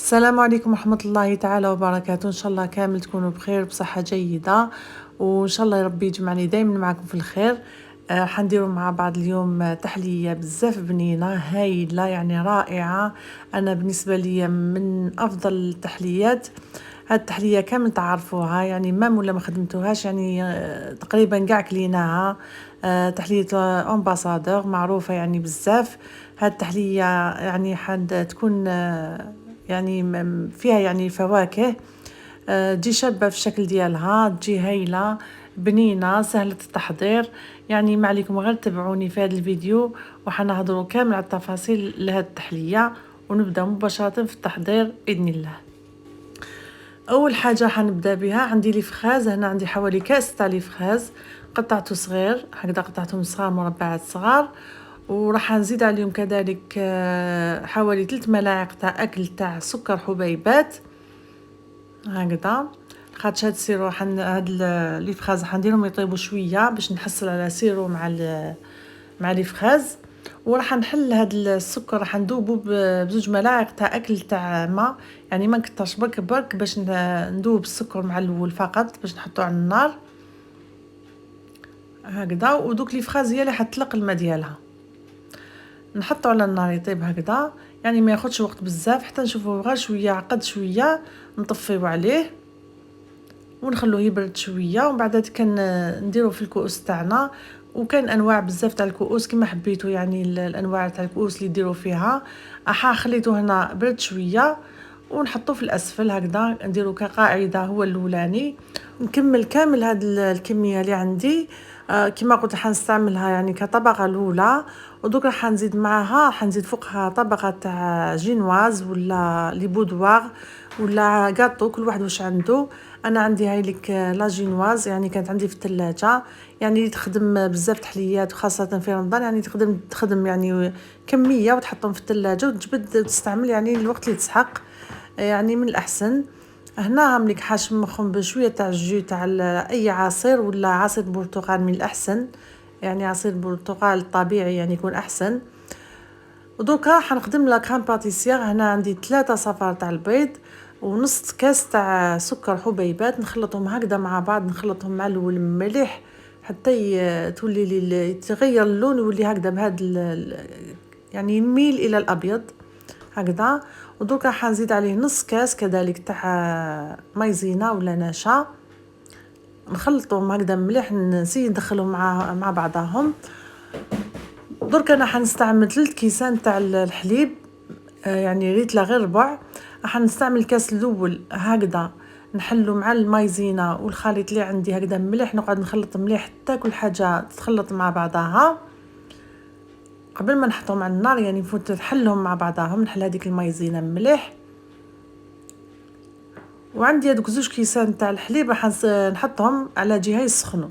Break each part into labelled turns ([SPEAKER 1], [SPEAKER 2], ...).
[SPEAKER 1] السلام عليكم ورحمة الله تعالى وبركاته. إن شاء الله كامل تكونوا بخير بصحة جيدة، وإن شاء الله ربي يجمعني دايما معكم في الخير. حنديروا مع بعض اليوم تحلية بزاف بنينة هايلة، يعني رائعة. أنا بالنسبة لي من أفضل التحليات. هاد التحلية كامل تعرفوها، يعني ما خدمتوهاش، يعني تقريبا كاع كليناها. تحلية امباسادور معروفة يعني بزاف. هاد التحلية يعني حد تكون يعني فيها يعني فواكه. تجي شابة في الشكل ديالها، تجي هايلة بنينة سهلة التحضير. يعني ما عليكم غير تبعوني في هذا الفيديو وحنهضروا كامل على التفاصيل لهاد التحلية، ونبدأ مباشرة في التحضير بإذن الله. اول حاجه حنبدا بها، عندي لي فخاز. هنا عندي حوالي كاس تاع لي فخاز، قطعته صغير هكذا، قطعتهم صغار مربعات صغار. وراح نزيد عليهم كذلك حوالي 3 ملاعق تاع اكل تاع سكر حبيبات هكذا. خاطش هاد السيرو هاد لي فخاز حنديرهم يطيبوا شويه باش نحصل على سيرو مع لي فخاز. وراح نحل هاد السكر، راح ندوبو بزوج ملاعق تاع اكل تاع ماء، يعني ما نكترش برك باش ندوب السكر مع الاول فقط باش نحطو على النار هكذا. ودوك لي فخاز هي اللي حتطلق الماء ديالها، نحطو على النار يطيب هكذا، يعني ما ياخذش وقت بزاف حتى نشوفوه غير شويه عقد شويه. نطفيو عليه ونخلوه يبرد شويه، ومن بعد كان نديرو في الكؤوس تاعنا. وكان انواع بزاف تاع الكؤوس كما حبيتو، يعني الانواع تاع الكؤوس اللي ديروا فيها. خليته هنا برد شويه ونحطوه في الاسفل هكذا، نديرو كقاعده هو الاولاني. نكمل كامل هاد الكميه اللي عندي. كما قلت حنستعملها يعني كطبقه الاولى، ودوك راح نزيد معاها، حنزيد فوقها طبقه تاع جينواز ولا لي بودوار ولا غاطو، كل واحد واش عنده. انا عندي هاي لك لا جينواز، يعني كانت عندي في الثلاجه، يعني تخدم بزاف تحليات وخاصه في رمضان، يعني تخدم يعني كميه وتحطهم في الثلاجه وتجبد وتستعمل يعني الوقت اللي تسحق، يعني من الاحسن. هنا هملك حاشم مخهم بشويه تاع الجو تاع اي عصير ولا عصير برتقال من الاحسن، يعني عصير برتقال الطبيعي يعني يكون احسن. ودوكا حنخدم لا كريم باتيسير. هنا عندي 3 صفار تاع البيض ونص كاس تاع سكر حبيبات، نخلطهم هكذا مع بعض، نخلطهم مع الاول مليح حتى تولي لي يتغير اللون ويولي هكذا بهذا يعني يميل الى الابيض هكذا. ودوكا حنزيد عليه نص كاس كذلك تاع مايزينا ولا نشا، نخلطهم هكذا مليح، نسي ندخلهم مع بعضهم. درك انا حنستعمل 3 كيسان تاع الحليب، يعني ريت لا غير ربع. راح نستعمل الكاس الاول هكذا، نحلو مع المايزينا والخليط اللي عندي هكذا مليح، نقعد نخلط مليح حتى كل حاجه تتخلط مع بعضها قبل ما نحطهم على النار، يعني نفوت نحلهم مع بعضهم، نحل هذيك المايزينا مليح. وعندي هذوك 2 كيسان تاع الحليب راح نحطهم على جهه يسخنوا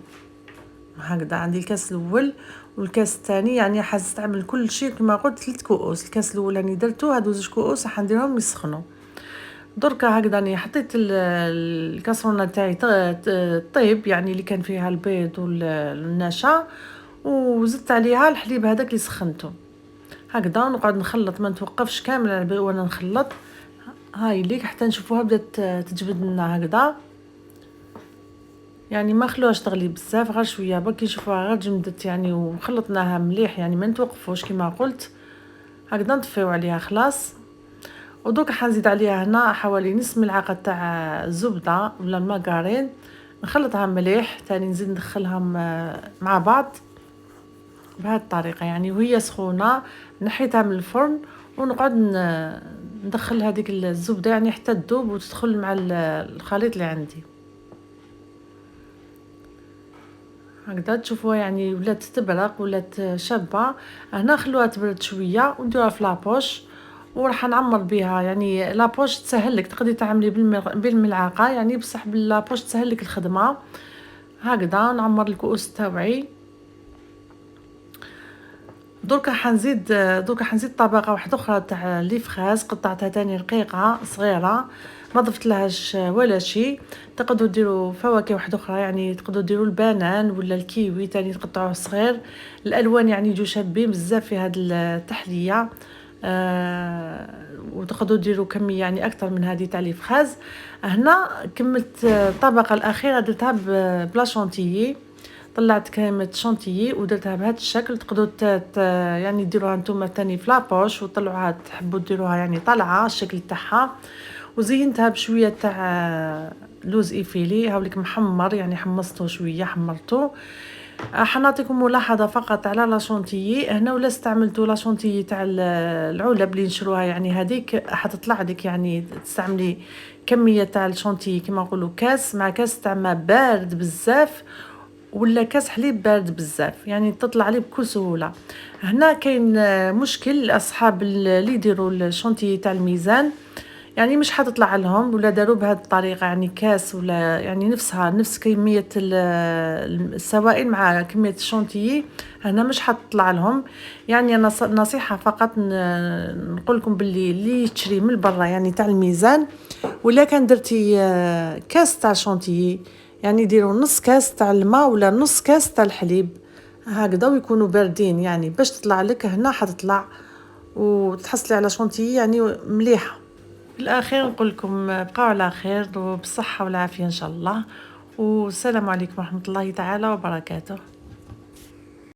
[SPEAKER 1] هكذا. عندي الكاس الاول والكاس الثاني، يعني حنستعمل كل شيء كما قلت 3 كؤوس. الكاس الاولاني درتو، هادو 2 كؤوس راح نديرهم يسخنوا. دركا هكذا راني حطيت الكاسرونه تاعي طيب، يعني اللي كان فيها البيض والنشا، وزدت عليها الحليب هذاك اللي سخنته هكذا. نقعد نخلط، ما نتوقفش كامل وانا نخلط. هاي ليك حتى نشوفوها بدات تجبد لنا هكذا، يعني ما خلوهاش تغلي بزاف، غير شويه برك نشوفوها غير جمدت يعني، وخلطناها مليح، يعني ما نتوقفوش كما قلت هكذا. نطفيو عليها خلاص. ودوك حنزيد عليها هنا حوالي نص ملعقه تاع الزبده ولا الماغارين، نخلطها مليح تاني، نزيد ندخلها مع بعض بهذه الطريقه، يعني وهي سخونه نحيتها من الفرن ونقعد ندخل هذيك الزبده يعني حتى تذوب وتدخل مع الخليط اللي عندي هكذا. تشوفوها يعني ولات تبرق ولات شابه. هنا خلوها تبرد شويه ونديروها في لابوش، وراح نعمر بها، يعني لابوش تسهل لك، تقدري تعملي بالملعقه يعني، بصح باللابوش تسهل لك الخدمه هكذا. نعمر الكؤوس تاوعي. دركا حنزيد طبقه واحده اخرى تاع لي فخاز، قطعتها تاني رقيقه صغيره، ما ضفت لهاش ولا شيء. تقدروا ديروا فواكه واحده اخرى، يعني تقدروا ديروا البنان ولا الكيوي تاني تقطعوه صغير. الالوان يعني يجوا شابين بزاف في هذه التحليه. وتقدروا ديروا كميه يعني اكثر من هذه تاع لي فراز. هنا كملت الطبقه الاخيره درتها بلا شونتيي، طلعت كريمه شونتيي ودرتها بهذا الشكل. تقدروا يعني ديروها نتوما ثاني في لابوش وطلعوها تحبوا ديروها يعني طالعه الشكل تاعها. وزينتها بشويه تاع لوز ايفيلي هاوليك محمر، يعني حمصته شويه حمرته. حنعطيكم ملاحظه فقط على لا شونتيي. هنا ولا استعملتوا لا شونتيي تاع العلب اللي نشروها، يعني هذيك حتطلع لك يعني تستعملي كميه تاع الشونتيي كما نقولوا كاس مع كاس تاع ما بارد بزاف ولا كاس حليب بارد بزاف، يعني تطلع لي بكل سهوله. هنا كاين مشكل لاصحاب اللي يديروا الشونتيي تاع الميزان، يعني مش حتطلع لهم ولا داروا بهذه الطريقه، يعني كاس ولا يعني نفس كميه السوائل مع كميه الشونتيي، هنا مش حتطلع لهم. يعني انا نصيحه فقط نقول لكم باللي اللي تشري من برا يعني تاع الميزان، ولا كان درتي كاس تاع شونتيي، يعني ديروا نص كاس تاع الماء ولا نص كاس تاع الحليب هكذا ويكونوا باردين، يعني باش تطلع لك هنا حتطلع وتحصلي على شونتيي يعني مليحه. في الأخير نقول لكم بقاو على خير وبالصحة والعافية إن شاء الله، والسلام عليكم ورحمة الله تعالى وبركاته.